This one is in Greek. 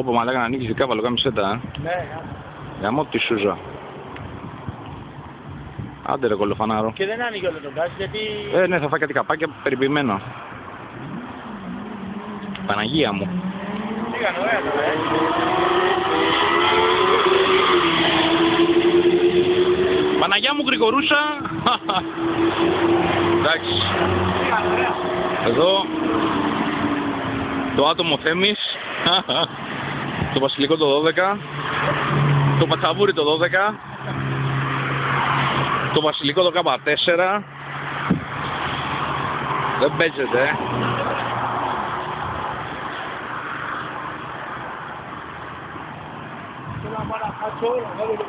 Πω μαλάκα να ανοίξεις δικάβαλο, κάμισέτα. Ναι, Γαμώ τη σούζα. Άντε ρε κολοφανάρο. και δεν άνοιγε όλο τον γκάζ γιατί... Ναι, θα φάει κάτι καπάκια περιποιημένα. Παναγία μου. Πήγαν ωραία τώρα, Παναγιά μου γρηγορούσα. Εντάξει. Πήγαν ωραία. Εδώ το άτομο Θέμης. Το Βασιλικό το 12. Το Πατσαβούρι το 12. Το Βασιλικό το K4. Δεν παίζεται. Θέλω να πάω να κάτσω,